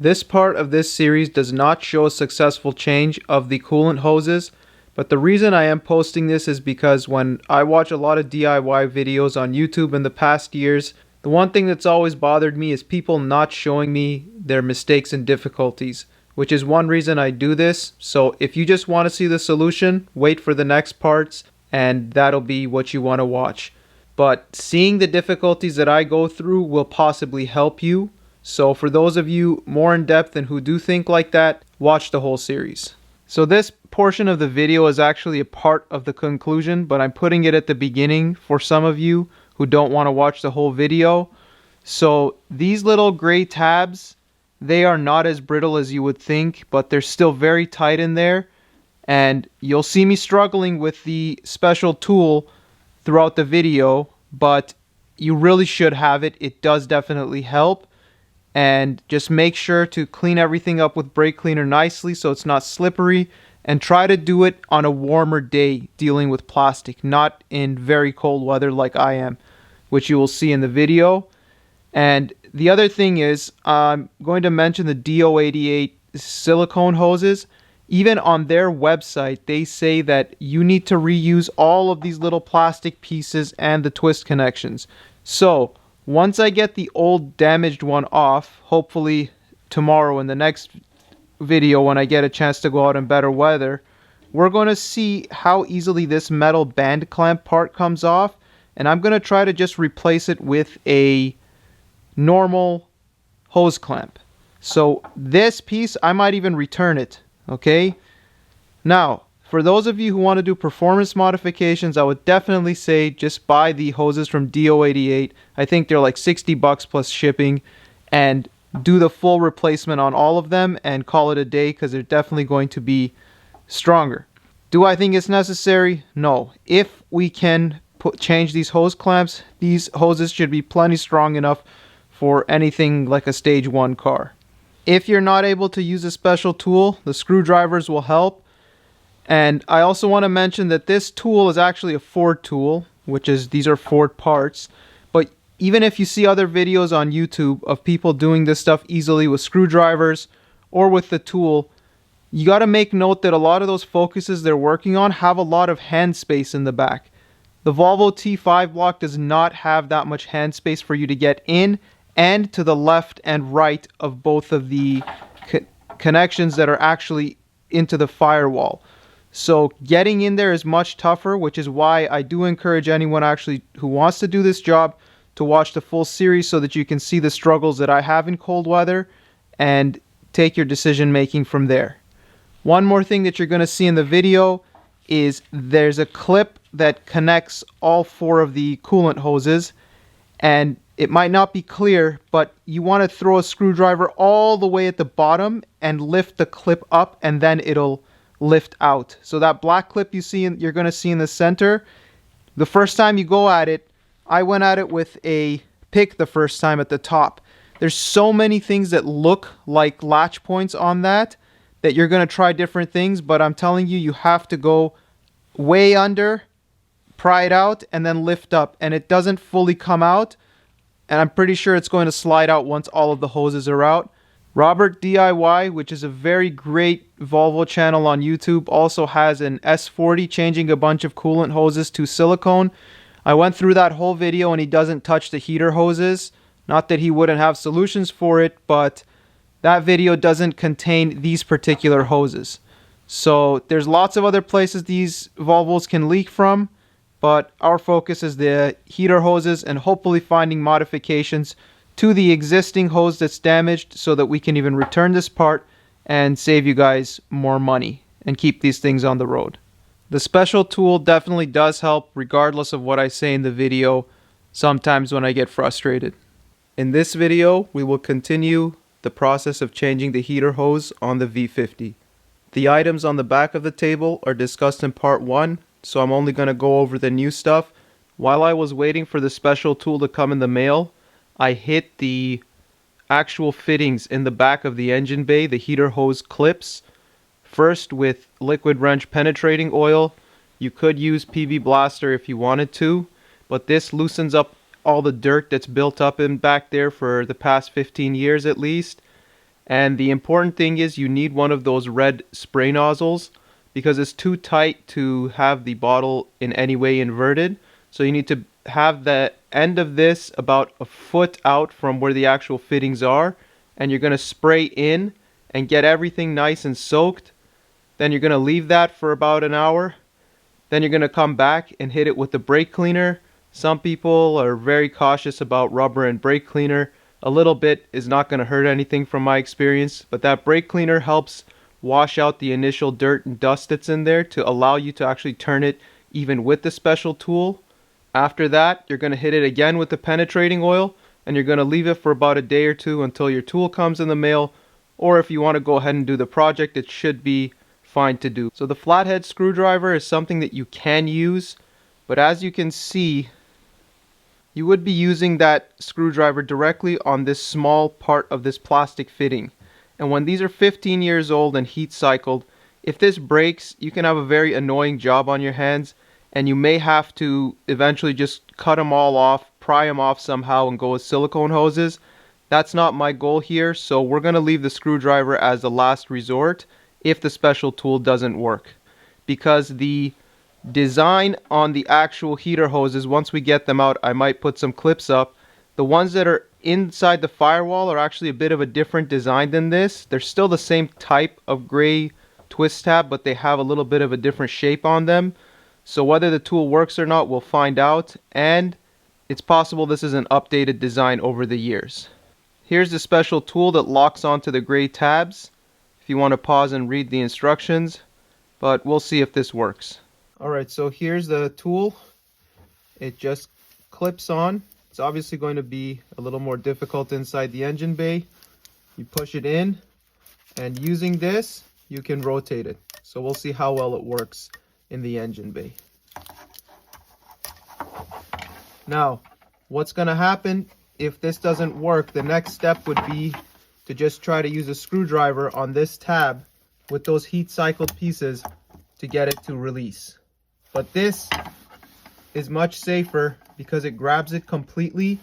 This part of this series does not show a successful change of the coolant hoses, but the reason I am posting this is because when I watch a lot of DIY videos on YouTube in the past years, the one thing that's always bothered me is people not showing me their mistakes and difficulties, which is one reason I do this. So if you just want to see the solution, wait for the next parts and that'll be what you want to watch. But seeing the difficulties that I go through will possibly help you. So for those of you more in depth and who do think like that, watch the whole series. So this portion of the video is actually a part of the conclusion, but I'm putting it at the beginning for some of you who don't want to watch the whole video. So these little gray tabs, they are not as brittle as you would think, but they're still very tight in there. And you'll see me struggling with the special tool throughout the video, but you really should have it. It does definitely help. And just make sure to clean everything up with brake cleaner nicely so it's not slippery, and try to do it on a warmer day dealing with plastic, not in very cold weather like I am, which you will see in the video. And the other thing is, I'm going to mention the AWD silicone hoses. Even on their website, they say that you need to reuse all of these little plastic pieces and the twist connections. So once I get the old damaged one off, hopefully tomorrow in the next video when I get a chance to go out in better weather, we're going to see how easily this metal band clamp part comes off. And I'm going to try to just replace it with a normal hose clamp. So this piece, I might even return it. Okay, now for those of you who want to do performance modifications, I would definitely say just buy the hoses from AWD. I think they're like $60 plus shipping, and do the full replacement on all of them and call it a day, because they're definitely going to be stronger. Do I think it's necessary? No. If we can change these hose clamps, these hoses should be plenty strong enough for anything like a stage 1 car. If you're not able to use a special tool, the screwdrivers will help. And I also want to mention that this tool is actually a Ford tool, which is, these are Ford parts. But even if you see other videos on YouTube of people doing this stuff easily with screwdrivers or with the tool, you got to make note that a lot of those focuses they're working on have a lot of hand space in the back. The Volvo T5 block does not have that much hand space for you to get in and to the left and right of both of the connections that are actually into the firewall. So getting in there is much tougher, which is why I do encourage anyone actually who wants to do this job to watch the full series so that you can see the struggles that I have in cold weather and take your decision making from there. One more thing that you're going to see in the video is there's a clip that connects all 4 of the coolant hoses, and it might not be clear, but you want to throw a screwdriver all the way at the bottom and lift the clip up, and then it'll lift out. So that black clip you're going to see in the center, the first time you go at it, I went at it with a pick the first time at the top. There's so many things that look like latch points on that you're going to try different things, but I'm telling you, you have to go way under, pry it out, and then lift up, and it doesn't fully come out. And I'm pretty sure it's going to slide out once all of the hoses are out. Robert DIY, which is a very great Volvo channel on YouTube, also has an S40 changing a bunch of coolant hoses to silicone. I went through that whole video and he doesn't touch the heater hoses. Not that he wouldn't have solutions for it, but that video doesn't contain these particular hoses. So there's lots of other places these Volvos can leak from, but our focus is the heater hoses and hopefully finding modifications to the existing hose that's damaged so that we can even return this part and save you guys more money and keep these things on the road. The special tool definitely does help regardless of what I say in the video sometimes when I get frustrated. In this video, we will continue the process of changing the heater hose on the V50. The items on the back of the table are discussed in part 1, so I'm only going to go over the new stuff. While I was waiting for the special tool to come in the mail, I hit the actual fittings in the back of the engine bay, the heater hose clips, first with liquid wrench penetrating oil. You could use PB Blaster if you wanted to, but this loosens up all the dirt that's built up in back there for the past 15 years at least. And the important thing is you need one of those red spray nozzles because it's too tight to have the bottle in any way inverted. So you need to have the end of this about a foot out from where the actual fittings are, and you're going to spray in and get everything nice and soaked. Then you're going to leave that for about an hour. Then you're going to come back and hit it with the brake cleaner. Some people are very cautious about rubber and brake cleaner. A little bit is not going to hurt anything from my experience, but that brake cleaner helps wash out the initial dirt and dust that's in there to allow you to actually turn it even with the special tool. After that, you're going to hit it again with the penetrating oil, and you're going to leave it for about a day or two until your tool comes in the mail, or if you want to go ahead and do the project, it should be fine to do. So the flathead screwdriver is something that you can use, but as you can see, you would be using that screwdriver directly on this small part of this plastic fitting. And when these are 15 years old and heat cycled, if this breaks, you can have a very annoying job on your hands, and you may have to eventually just cut them all off, pry them off somehow, and go with silicone hoses. That's not my goal here, so we're going to leave the screwdriver as the last resort if the special tool doesn't work. Because the design on the actual heater hoses, once we get them out, I might put some clips up. The ones that are inside the firewall are actually a bit of a different design than this. They're still the same type of gray twist tab, but they have a little bit of a different shape on them. So whether the tool works or not, we'll find out, and it's possible this is an updated design over the years. Here's the special tool that locks onto the gray tabs if you want to pause and read the instructions, but we'll see if this works. Alright, so here's the tool. It just clips on. It's obviously going to be a little more difficult inside the engine bay. You push it in, and using this, you can rotate it. So we'll see how well it works in the engine bay. Now, what's going to happen if this doesn't work? The next step would be to just try to use a screwdriver on this tab with those heat cycled pieces to get it to release. But this is much safer because it grabs it completely.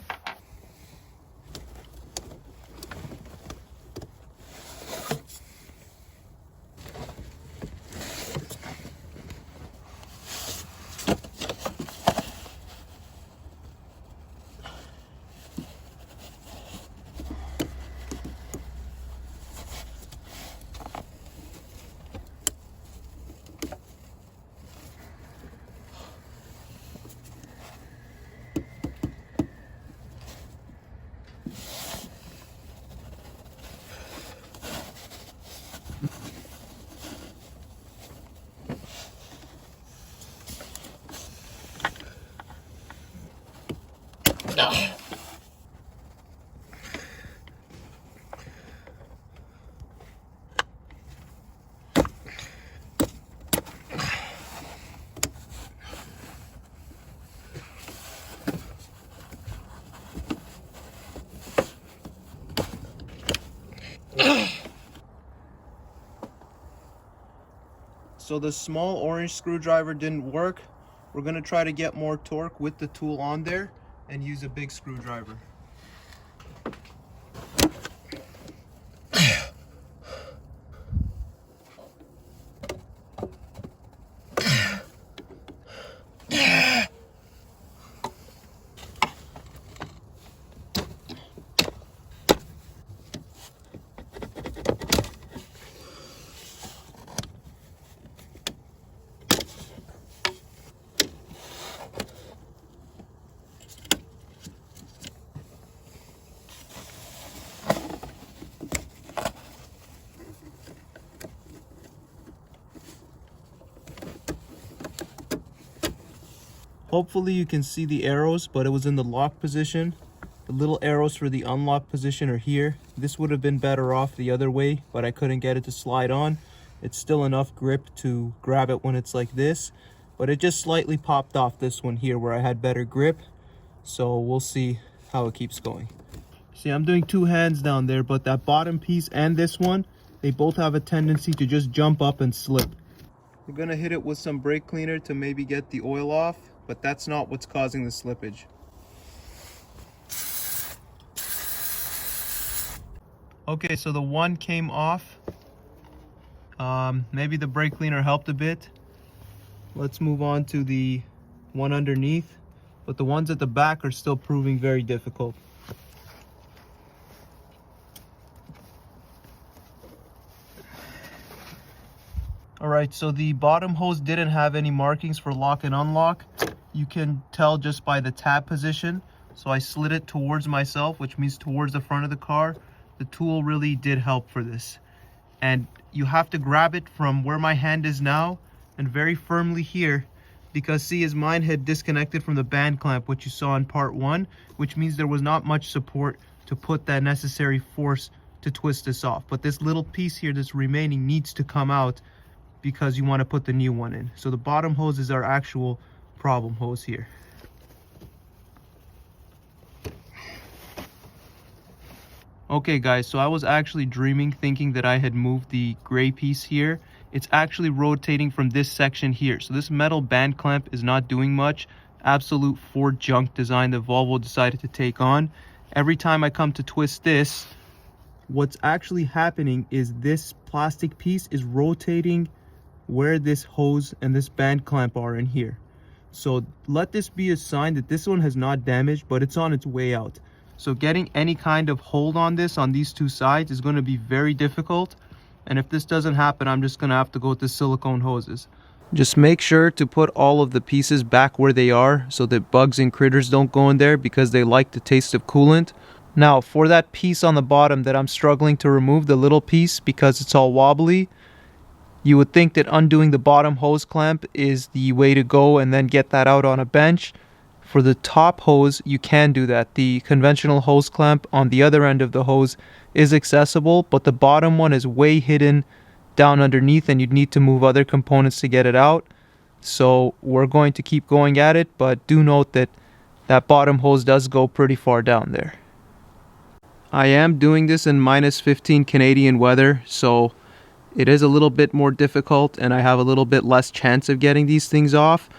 So the small orange screwdriver didn't work. We're going to try to get more torque with the tool on there and use a big screwdriver. Hopefully you can see the arrows, but it was in the lock position. The little arrows for the unlock position are here. This would have been better off the other way, but I couldn't get it to slide on. It's still enough grip to grab it when it's like this, but it just slightly popped off this one here where I had better grip. So we'll see how it keeps going. See, I'm doing two hands down there, but that bottom piece and this one, they both have a tendency to just jump up and slip. We're gonna hit it with some brake cleaner to maybe get the oil off, but that's not what's causing the slippage. Okay, so the one came off. Maybe the brake cleaner helped a bit. Let's move on to the one underneath, but the ones at the back are still proving very difficult. Alright, so the bottom hose didn't have any markings for lock and unlock. You can tell just by the tab position. So I slid it towards myself, which means towards the front of the car. The tool really did help for this. And you have to grab it from where my hand is now and very firmly here, because see, as mine had disconnected from the band clamp, which you saw in part 1, which means there was not much support to put that necessary force to twist this off. But this little piece here that's remaining needs to come out because you want to put the new one in. So the bottom hose is our actual problem hose here. Okay guys, so I was actually dreaming, thinking that I had moved the gray piece here. It's actually rotating from this section here. So this metal band clamp is not doing much. Absolute Ford junk design that Volvo decided to take on. Every time I come to twist this, what's actually happening is this plastic piece is rotating where this hose and this band clamp are in here. So let this be a sign that this one has not damaged, but it's on its way out. So getting any kind of hold on this on these two sides is going to be very difficult. And if this doesn't happen, I'm just going to have to go with the silicone hoses. Just make sure to put all of the pieces back where they are so that bugs and critters don't go in there, because they like the taste of coolant. Now for that piece on the bottom that I'm struggling to remove, the little piece, because it's all wobbly, you would think that undoing the bottom hose clamp is the way to go and then get that out on a bench. For the top hose, you can do that. The conventional hose clamp on the other end of the hose is accessible, but the bottom one is way hidden down underneath and you'd need to move other components to get it out. So we're going to keep going at it, but do note that that bottom hose does go pretty far down there. I am doing this in -15 Canadian weather, so it is a little bit more difficult and I have a little bit less chance of getting these things off.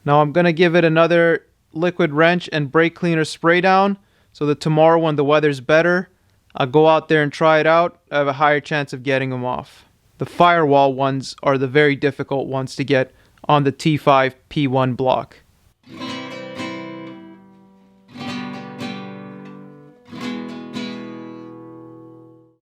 Now I'm going to give it another liquid wrench and brake cleaner spray down so that tomorrow when the weather's better, I'll go out there and try it out. I have a higher chance of getting them off. The firewall ones are the very difficult ones to get on the T5 P1 block.